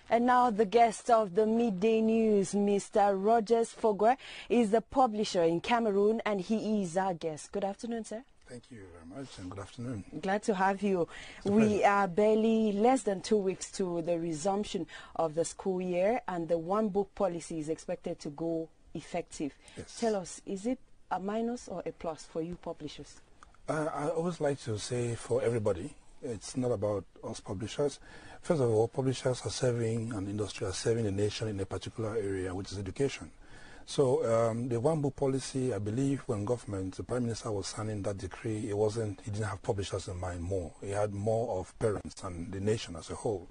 And now the guest of the midday news, Mr. Rogers NFORGWEI, is the publisher in Cameroon, and he is our guest. Good afternoon, sir. Thank you very much, and good afternoon. Glad to have you. We are barely less than 2 weeks to the resumption of the school year, and the one-book policy is expected to go effective. Yes. Tell us, is it a minus or a plus for you publishers? I always like to say for everybody, it's not about us publishers. First of all, publishers are serving an industry, are serving a nation in a particular area, which is education. So the one-book policy, I believe when the Prime Minister was signing that decree, he didn't have publishers in mind more. He had more of parents and the nation as a whole.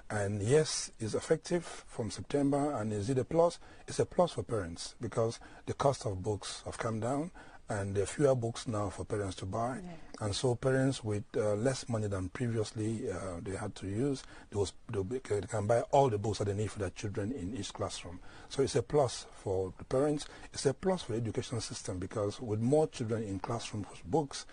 And yes, it's effective from September, and is it a plus? It's a plus for parents because the cost of books have come down, and there are fewer books now for parents to buy. And so parents with less money than previously they had to use, they can buy all the books that they need for their children in each classroom. So it's a plus for the parents. It's a plus for the education system because with more children in classrooms with books,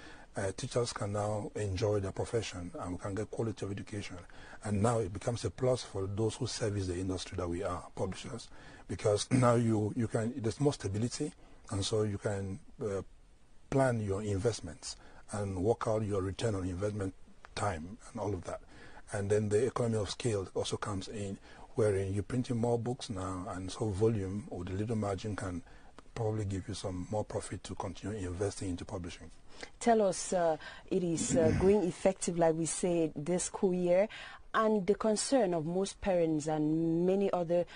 teachers can now enjoy their profession and we can get quality of education. And now it becomes a plus for those who service the industry that we are, publishers, because now there's more stability. And so you can plan your investments and work out your return on investment time and all of that. And then the economy of scale also comes in, wherein you're printing more books now, and so volume or the little margin can probably give you some more profit to continue investing into publishing. Tell us, it is going effective, like we said, this school year. And the concern of most parents and many other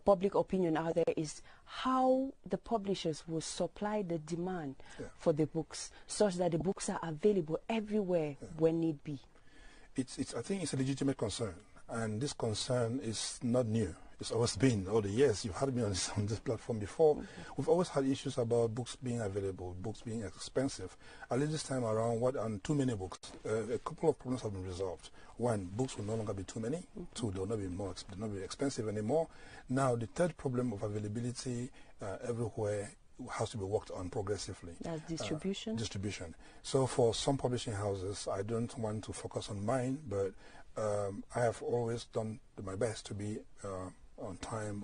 public opinion out there is how the publishers will supply the demand for the books such that the books are available everywhere when need be. I think it's a legitimate concern, and this concern is not new. It's always been all the years. You've had me on this platform before. We've always had issues about books being available, books being expensive. At least this time around, too many books. A couple of problems have been resolved. One, books will no longer be too many. Two, they'll not be expensive anymore. Now, the third problem of availability everywhere has to be worked on progressively. That's distribution? Distribution. So for some publishing houses, I don't want to focus on mine, but I have always done my best to be on time,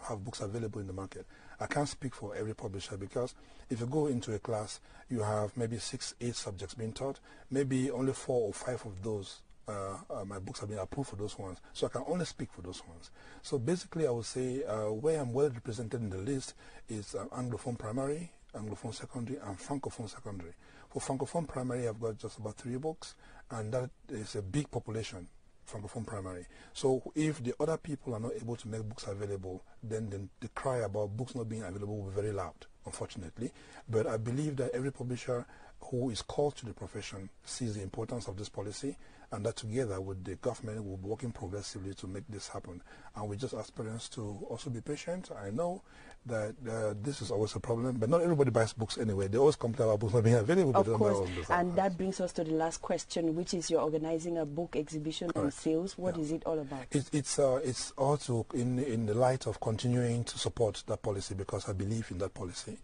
have books available in the market. I can't speak for every publisher because if you go into a class, you have maybe 6, 8 subjects being taught. Maybe only 4 or 5 of those, my books have been approved for those ones. So I can only speak for those ones. So basically I would say where I'm well represented in the list is Anglophone primary, Anglophone secondary, and Francophone secondary. For Francophone primary, I've got just about 3 books, and that is a big population, Francophone primary. So if the other people are not able to make books available, then the cry about books not being available will be very loud, unfortunately. But I believe that every publisher who is called to the profession sees the importance of this policy, and that together with the government will be working progressively to make this happen. And we just ask parents to also be patient. I know that this is always a problem, but not everybody buys books anyway. They always complain about books not being available. Of course, and that brings us to the last question, which is you're organizing a book exhibition and sales. What is it all about? It's also in the light of continuing to support that policy because I believe in that policy.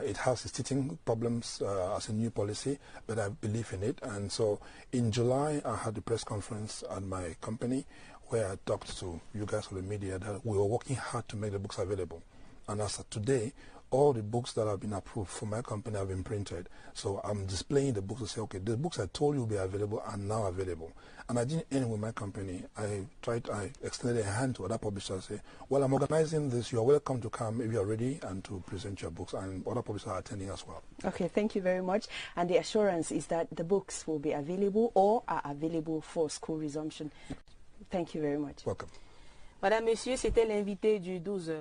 It has its teething problems as a new policy, but I believe in it. And so in July, I had a press conference at my company where I talked to you guys on the media that we were working hard to make the books available. And as of today, all the books that have been approved for my company have been printed. So I'm displaying the books to say, okay, the books I told you will be available are now available. And I didn't end with my company. I extended a hand to other publishers and say, well, I'm organizing this. You're welcome to come if you're ready and to present your books. And other publishers are attending as well. Okay, thank you very much. And the assurance is that the books will be available or are available for school resumption. Thank you very much. Welcome. Madame, Monsieur, c'était l'invité du 12 heures.